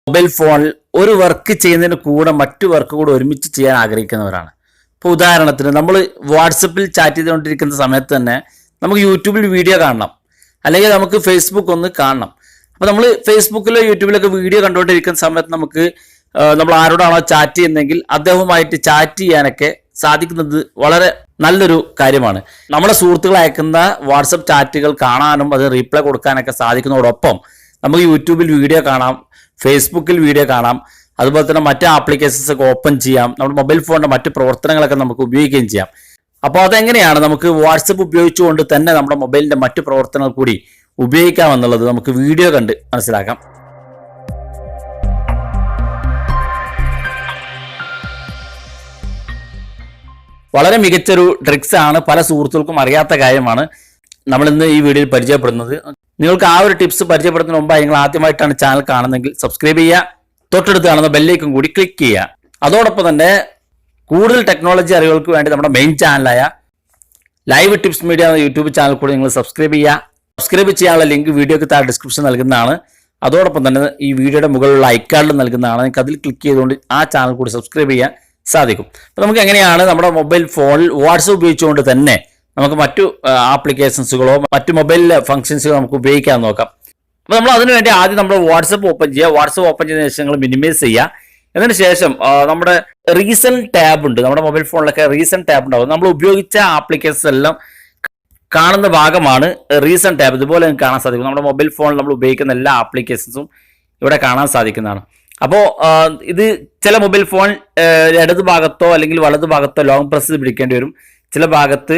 Mobile ഫോണിൽ ഒരു work ചെയ്യുന്നതിന് കൂടെ മറ്റു വർക്ക് കൂടെ ഒരുമിച്ച് ചെയ്യാൻ ആഗ്രഹിക്കുന്നവരാണ്. ഇപ്പോൾ ഉദാഹരണത്തിന് നമ്മൾ വാട്സപ്പിൽ ചാറ്റ് ചെയ്തുകൊണ്ടിരിക്കുന്ന സമയത്ത് തന്നെ നമുക്ക് യൂട്യൂബിൽ വീഡിയോ കാണണം, അല്ലെങ്കിൽ നമുക്ക് ഫേസ്ബുക്ക് ഒന്ന് കാണണം. അപ്പോൾ നമ്മൾ ഫേസ്ബുക്കിലോ യൂട്യൂബിലൊക്കെ വീഡിയോ കണ്ടുകൊണ്ടിരിക്കുന്ന സമയത്ത് നമുക്ക് നമ്മൾ ആരോടാണോ ചാറ്റ് ചെയ്യുന്നതെങ്കിൽ അദ്ദേഹവുമായിട്ട് ചാറ്റ് ചെയ്യാനൊക്കെ സാധിക്കുന്നത് വളരെ നല്ലൊരു കാര്യമാണ്. നമ്മുടെ സുഹൃത്തുക്കൾ അയക്കുന്ന വാട്സപ്പ് ചാറ്റുകൾ കാണാനും അത് റീപ്ലൈ കൊടുക്കാനൊക്കെ സാധിക്കുന്നതോടൊപ്പം നമുക്ക് യൂട്യൂബിൽ വീഡിയോ കാണാം, ഫേസ്ബുക്കിൽ വീഡിയോ കാണാം, അതുപോലെ തന്നെ മറ്റ് ആപ്ലിക്കേഷൻസ് ഒക്കെ ഓപ്പൺ ചെയ്യാം, നമ്മുടെ മൊബൈൽ ഫോണിൻ്റെ മറ്റ് പ്രവർത്തനങ്ങളൊക്കെ നമുക്ക് ഉപയോഗിക്കുകയും ചെയ്യാം. അപ്പോൾ അതെങ്ങനെയാണ് നമുക്ക് വാട്സപ്പ് ഉപയോഗിച്ചുകൊണ്ട് തന്നെ നമ്മുടെ മൊബൈലിൻ്റെ മറ്റ് പ്രവർത്തനങ്ങൾ കൂടി ഉപയോഗിക്കാമെന്നുള്ളത് നമുക്ക് വീഡിയോ കണ്ട് മനസ്സിലാക്കാം. വളരെ മികച്ചൊരു ട്രിക്സ് ആണ്, പല സുഹൃത്തുക്കൾക്കും അറിയാത്ത കാര്യമാണ് നമ്മളിന്ന് ഈ വീഡിയോയിൽ പരിചയപ്പെടുന്നത്. നിങ്ങൾക്ക് ആ ഒരു ടിപ്സ് പരിചയപ്പെടുന്നതിന് മുമ്പായി നിങ്ങൾ ആദ്യമായിട്ടാണ് ചാനൽ കാണുന്നതെങ്കിൽ സബ്സ്ക്രൈബ് ചെയ്യുക, തൊട്ടടുത്ത് കാണുന്ന ബെല്ലേക്കും കൂടി ക്ലിക്ക് ചെയ്യുക. അതോടൊപ്പം തന്നെ കൂടുതൽ ടെക്നോളജി അറിവുകൾക്ക് വേണ്ടി നമ്മുടെ മെയിൻ ചാനലായ ലൈവ് ടിപ്സ് മീഡിയ എന്ന യൂട്യൂബ് ചാനൽ കൂടി നിങ്ങൾ സബ്സ്ക്രൈബ് ചെയ്യുക. സബ്സ്ക്രൈബ് ചെയ്യാനുള്ള ലിങ്ക് വീഡിയോക്ക് താഴെ ഡിസ്ക്രിപ്ഷൻ നൽകുന്നതാണ്. അതോടൊപ്പം തന്നെ ഈ വീഡിയോയുടെ മുകളിലുള്ള ഐക്കാർഡിൽ നൽകുന്നതാണ്. നിങ്ങൾക്ക് അതിൽ ക്ലിക്ക് ചെയ്തുകൊണ്ട് ആ ചാനൽ കൂടി സബ്സ്ക്രൈബ് ചെയ്യാൻ സാധിക്കും. അപ്പോൾ നമുക്ക് എങ്ങനെയാണ് നമ്മുടെ മൊബൈൽ ഫോണിൽ വാട്സപ്പ് ഉപയോഗിച്ചുകൊണ്ട് തന്നെ നമുക്ക് മറ്റു ആപ്ലിക്കേഷൻസുകളോ മറ്റു മൊബൈൽ ഫംഗ്ഷൻസുകളോ നമുക്ക് ഉപയോഗിക്കാൻ നോക്കാം. അപ്പോൾ നമ്മൾ അതിനുവേണ്ടി ആദ്യം നമ്മുടെ വാട്സപ്പ് ഓപ്പൺ ചെയ്യുക. വാട്സപ്പ് ഓപ്പൺ ചെയ്തതിനു ശേഷം നിങ്ങൾ മിനിമൈസ് ചെയ്യുക. അതിന് ശേഷം നമ്മുടെ റീസെന്റ് ടാബ് ഉണ്ട്, നമ്മുടെ മൊബൈൽ ഫോണിലൊക്കെ റീസെന്റ് ടാബ് ഉണ്ടാവും. നമ്മൾ ഉപയോഗിച്ച ആപ്ലിക്കേഷൻസ് എല്ലാം കാണുന്ന ഭാഗമാണ് റീസെന്റ് ടാബ്. ഇതുപോലെ നിങ്ങൾക്ക് കാണാൻ സാധിക്കും. നമ്മുടെ മൊബൈൽ ഫോണിൽ നമ്മൾ ഉപയോഗിക്കുന്ന എല്ലാ ആപ്ലിക്കേഷൻസും ഇവിടെ കാണാൻ സാധിക്കുന്നതാണ്. അപ്പോൾ ഇത് ചില മൊബൈൽ ഫോൺ ഇടത് ഭാഗത്തോ അല്ലെങ്കിൽ വലത് ഭാഗത്തോ ലോങ് പ്രസ് പിടിക്കേണ്ടി വരും. ചില ഭാഗത്ത്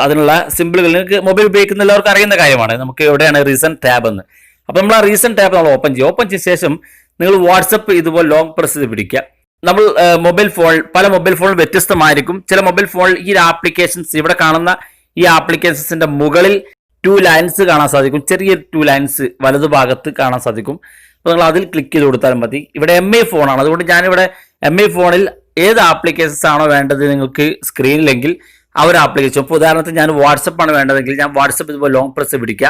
അതിനുള്ള സിമ്പിളുകൾ നിങ്ങൾക്ക് മൊബൈൽ ഉപയോഗിക്കുന്ന എല്ലാവർക്കും അറിയുന്ന കാര്യമാണ്. നമുക്ക് എവിടെയാണ് റീസെന്റ് ടാബ് എന്ന്. അപ്പോൾ നമ്മൾ ആ റീസെന്റ് ടാബ് നമ്മൾ ഓപ്പൺ ചെയ്യും. ഓപ്പൺ ചെയ്ത ശേഷം നിങ്ങൾ വാട്സപ്പ് ഇതുപോലെ ലോങ് പ്രസ് പിടിക്കുക. നമ്മൾ മൊബൈൽ ഫോൺ പല മൊബൈൽ ഫോൺ വ്യത്യസ്തമായിരിക്കും. ചില മൊബൈൽ ഫോണിൽ ഈ ആപ്ലിക്കേഷൻസ് ഇവിടെ കാണുന്ന ഈ ആപ്ലിക്കേഷൻസിന്റെ മുകളിൽ 2 ലൈൻസ് കാണാൻ സാധിക്കും. ചെറിയ 2 ലൈൻസ് വലതു ഭാഗത്ത് കാണാൻ സാധിക്കും. അപ്പോൾ നിങ്ങൾ അതിൽ ക്ലിക്ക് ചെയ്ത് കൊടുത്താലും മതി. ഇവിടെ MI ഫോണാണ്, അതുകൊണ്ട് ഞാനിവിടെ MI ഫോണിൽ ഏത് ആപ്ലിക്കേഷൻസ് ആണോ വേണ്ടത് നിങ്ങൾക്ക് സ്ക്രീനിലെങ്കിൽ ആ ഒരു ആപ്ലിക്കേഷൻ. ഇപ്പോൾ ഉദാഹരണത്തിന് ഞാൻ വാട്സപ്പാണ് വേണ്ടതെങ്കിൽ ഞാൻ വാട്സപ്പ് ഇതുപോലെ ലോങ് പ്രസ് പിടിക്കുക.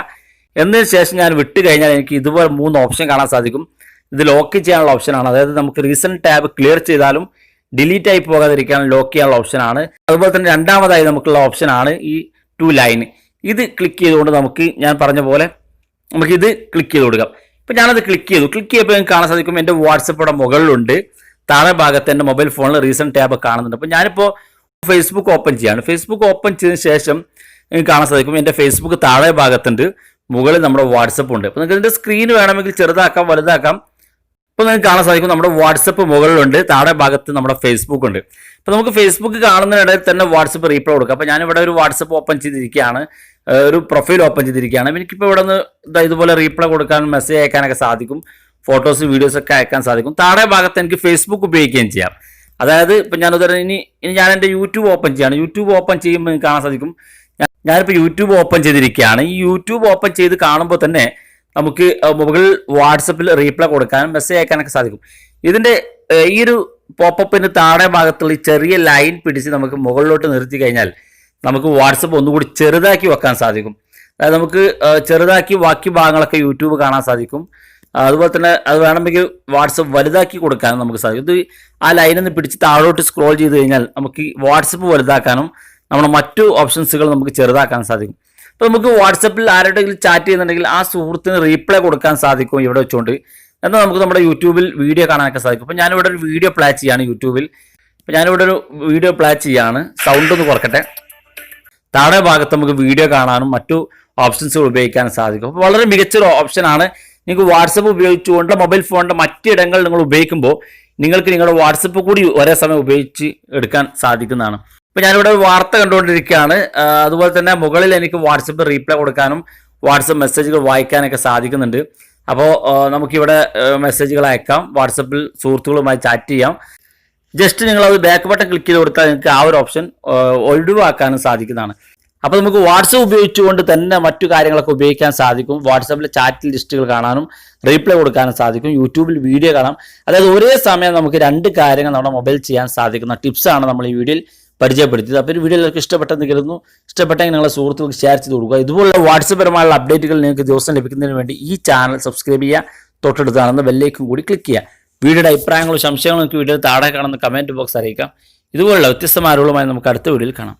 എന്നതിന് ശേഷം ഞാൻ വിട്ട് കഴിഞ്ഞാൽ എനിക്ക് ഇതുപോലെ 3 ഓപ്ഷൻ കാണാൻ സാധിക്കും. ഇത് ലോക്ക് ചെയ്യാനുള്ള ഓപ്ഷനാണ്. അതായത് നമുക്ക് റീസെന്റ് ടാബ് ക്ലിയർ ചെയ്താലും ഡിലീറ്റ് ആയി പോകാതിരിക്കാൻ ലോക്ക് ചെയ്യാനുള്ള ഓപ്ഷനാണ്. അതുപോലെ തന്നെ രണ്ടാമതായി നമുക്കുള്ള ഓപ്ഷനാണ് ഈ 2 ലൈൻ. ഇത് ക്ലിക്ക് ചെയ്തുകൊണ്ട് നമുക്ക് ഞാൻ പറഞ്ഞ പോലെ നമുക്കിത് ക്ലിക്ക് ചെയ്ത് കൊടുക്കാം. ഇപ്പോൾ ഞാനത് ക്ലിക്ക് ചെയ്തപ്പോൾ എനിക്ക് കാണാൻ സാധിക്കും എൻ്റെ വാട്സപ്പ് മുകളിലുണ്ട്. താഴെ ഭാഗത്ത് എൻ്റെ മൊബൈൽ ഫോണിൽ റീസെന്റ് ടാബ് കാണുന്നുണ്ട്. അപ്പോൾ ഞാനിപ്പോൾ ഫേസ്ബുക്ക് ഓപ്പൺ ചെയ്യാണ്. ഫേസ്ബുക്ക് ഓപ്പൺ ചെയ്തതിന് ശേഷം എനിക്ക് കാണാൻ സാധിക്കും എൻ്റെ ഫേസ്ബുക്ക് താഴെ ഭാഗത്തുണ്ട്, മുകളിൽ നമ്മുടെ വാട്സപ്പ് ഉണ്ട്. അപ്പോൾ നിങ്ങൾക്ക് ഇതിൻ്റെ സ്ക്രീൻ വേണമെങ്കിൽ ചെറുതാക്കാം വലുതാക്കാം. ഇപ്പോൾ നിങ്ങൾക്ക് കാണാൻ സാധിക്കും നമ്മുടെ വാട്സപ്പ് മുകളിലുണ്ട്, താഴെ ഭാഗത്ത് നമ്മുടെ ഫേസ്ബുക്ക് ഉണ്ട്. അപ്പോൾ നമുക്ക് ഫേസ്ബുക്ക് കാണുന്നതിനിടയിൽ തന്നെ വാട്സപ്പ് റീപ്ലൈ കൊടുക്കാം. അപ്പോൾ ഞാനിവിടെ ഒരു വാട്സപ്പ് ഓപ്പൺ ചെയ്തിരിക്കുകയാണ്, ഒരു പ്രൊഫൈൽ ഓപ്പൺ ചെയ്തിരിക്കുകയാണ്. എനിക്കിപ്പോൾ ഇവിടെ നിന്ന് ഇതുപോലെ റീപ്ലൈ കൊടുക്കാൻ മെസ്സേജ് അയക്കാനൊക്കെ സാധിക്കും, ഫോട്ടോസ് വീഡിയോസ് ഒക്കെ അയക്കാൻ സാധിക്കും. താഴെ ഭാഗത്ത് എനിക്ക് ഫേസ്ബുക്ക് ഉപയോഗിക്കുകയും ചെയ്യാം. അതായത് ഇപ്പം ഞാൻ ഇനി ഞാൻ എൻ്റെ യൂട്യൂബ് ഓപ്പൺ ചെയ്യുകയാണ്. യൂട്യൂബ് ഓപ്പൺ ചെയ്യുമ്പോൾ എനിക്ക് കാണാൻ സാധിക്കും ഞാനിപ്പോൾ യൂട്യൂബ് ഓപ്പൺ ചെയ്തിരിക്കുകയാണ്. ഈ യൂട്യൂബ് ഓപ്പൺ ചെയ്ത് കാണുമ്പോൾ തന്നെ നമുക്ക് മുകളിൽ വാട്സപ്പിൽ റീപ്ലൈ കൊടുക്കാനും മെസ്സേജ് അയക്കാനൊക്കെ സാധിക്കും. ഇതിൻ്റെ ഈ ഒരു പോപ്പപ്പിന് താഴെ ഭാഗത്തുള്ള ഈ ചെറിയ ലൈൻ പിടിച്ച് നമുക്ക് മുകളിലോട്ട് നിർത്തി കഴിഞ്ഞാൽ നമുക്ക് വാട്സപ്പ് ഒന്നുകൂടി ചെറുതാക്കി വെക്കാൻ സാധിക്കും. അതായത് നമുക്ക് ചെറുതാക്കി ബാക്കി ഭാഗങ്ങളൊക്കെ യൂട്യൂബ് കാണാൻ സാധിക്കും. അതുപോലെ തന്നെ അത് വേണമെങ്കിൽ വാട്സപ്പ് വലുതാക്കി കൊടുക്കാനും നമുക്ക് സാധിക്കും. ഇത് ആ ലൈനിൽ നിന്ന് പിടിച്ച് താഴോട്ട് സ്ക്രോൾ ചെയ്ത് കഴിഞ്ഞാൽ നമുക്ക് വാട്സപ്പ് വലുതാക്കാനും നമ്മുടെ മറ്റു ഓപ്ഷൻസുകൾ നമുക്ക് ചെറുതാക്കാൻ സാധിക്കും. അപ്പോൾ നമുക്ക് വാട്സപ്പിൽ ആരുടെയെങ്കിലും ചാറ്റ് ചെയ്യുന്നുണ്ടെങ്കിൽ ആ സുഹൃത്തിന് റീപ്ലൈ കൊടുക്കാൻ സാധിക്കും ഇവിടെ വെച്ചുകൊണ്ട്. എന്നാൽ നമുക്ക് നമ്മുടെ യൂട്യൂബിൽ വീഡിയോ കാണാനൊക്കെ സാധിക്കും. അപ്പോൾ ഞാനിവിടെ ഒരു വീഡിയോ പ്ലേ ചെയ്യാണ് യൂട്യൂബിൽ. അപ്പോൾ ഞാനിവിടെ ഒരു വീഡിയോ പ്ലേ ചെയ്യാണ്. സൗണ്ട് ഒന്ന് കുറക്കട്ടെ. താഴെ ഭാഗത്ത് നമുക്ക് വീഡിയോ കാണാനും മറ്റു ഓപ്ഷൻസുകൾ ഉപയോഗിക്കാനും സാധിക്കും. അപ്പോൾ വളരെ മികച്ചൊരു ഓപ്ഷനാണ്. നിങ്ങൾക്ക് വാട്സപ്പ് ഉപയോഗിച്ചുകൊണ്ട് മൊബൈൽ ഫോണിൻ്റെ മറ്റിടങ്ങൾ നിങ്ങൾ ഉപയോഗിക്കുമ്പോൾ നിങ്ങൾക്ക് നിങ്ങളുടെ വാട്സപ്പ് കൂടി ഒരേ സമയം ഉപയോഗിച്ച് എടുക്കാൻ സാധിക്കുന്നതാണ്. ഇപ്പോൾ ഞാനിവിടെ ഒരു വാർത്ത കണ്ടുകൊണ്ടിരിക്കുകയാണ്. അതുപോലെ തന്നെ മുകളിൽ എനിക്ക് വാട്സപ്പ് റീപ്ലൈ കൊടുക്കാനും വാട്സപ്പ് മെസ്സേജുകൾ വായിക്കാനൊക്കെ സാധിക്കുന്നുണ്ട്. അപ്പോൾ നമുക്കിവിടെ മെസ്സേജുകൾ അയക്കാം, വാട്സപ്പിൽ സുഹൃത്തുക്കളുമായി ചാറ്റ് ചെയ്യാം. ജസ്റ്റ് നിങ്ങളത് ബാക്ക് ബട്ടൺ ക്ലിക്ക് ചെയ്ത് കൊടുത്താൽ നിങ്ങൾക്ക് ആ ഒരു ഓപ്ഷൻ ഒഴിവാക്കാനും സാധിക്കുന്നതാണ്. അപ്പോൾ നമുക്ക് വാട്സപ്പ് ഉപയോഗിച്ചുകൊണ്ട് തന്നെ മറ്റു കാര്യങ്ങളൊക്കെ ഉപയോഗിക്കാൻ സാധിക്കും. വാട്സപ്പിൽ ചാറ്റ് ലിസ്റ്റുകൾ കാണാനും റീപ്ലൈ കൊടുക്കാനും സാധിക്കും. യൂട്യൂബിൽ വീഡിയോ കാണാം. അതായത് ഒരേ സമയം നമുക്ക് 2 കാര്യങ്ങൾ നമ്മുടെ മൊബൈൽ ചെയ്യാൻ സാധിക്കുന്ന ടിപ്സാണ് നമ്മൾ ഈ വീഡിയോയിൽ പരിചയപ്പെടുത്തിയത്. അപ്പോൾ ഈ വീഡിയോ നിങ്ങൾക്ക് ഇഷ്ടപ്പെട്ടെന്ന് കരുതുന്നു. ഇഷ്ടപ്പെട്ടെങ്കിൽ നിങ്ങളുടെ സുഹൃത്തുക്കൾക്ക് ഷെയർ ചെയ്ത് കൊടുക്കുക. ഇതുപോലുള്ള വാട്സപ്പ് പരമായുള്ള അപ്ഡേറ്റുകൾ നിങ്ങൾക്ക് ദിവസം ലഭിക്കുന്നതിന് വേണ്ടി ഈ ചാനൽ സബ്സ്ക്രൈബ് ചെയ്യുക, തൊട്ടടുത്ത് കാണുന്ന ബെല്ലേക്കും കൂടി ക്ലിക്ക് ചെയ്യുക. വീഡിയോയുടെ അഭിപ്രായങ്ങളും സംശയങ്ങളും നമുക്ക് വീഡിയോ താഴെ കാണുന്ന കമൻറ്റ് ബോക്സ് അറിയിക്കാം. ഇതുപോലുള്ള വ്യത്യസ്തമായ അറിവുകളുമായി നമുക്ക് അടുത്ത വീഡിയോയിൽ കാണാം.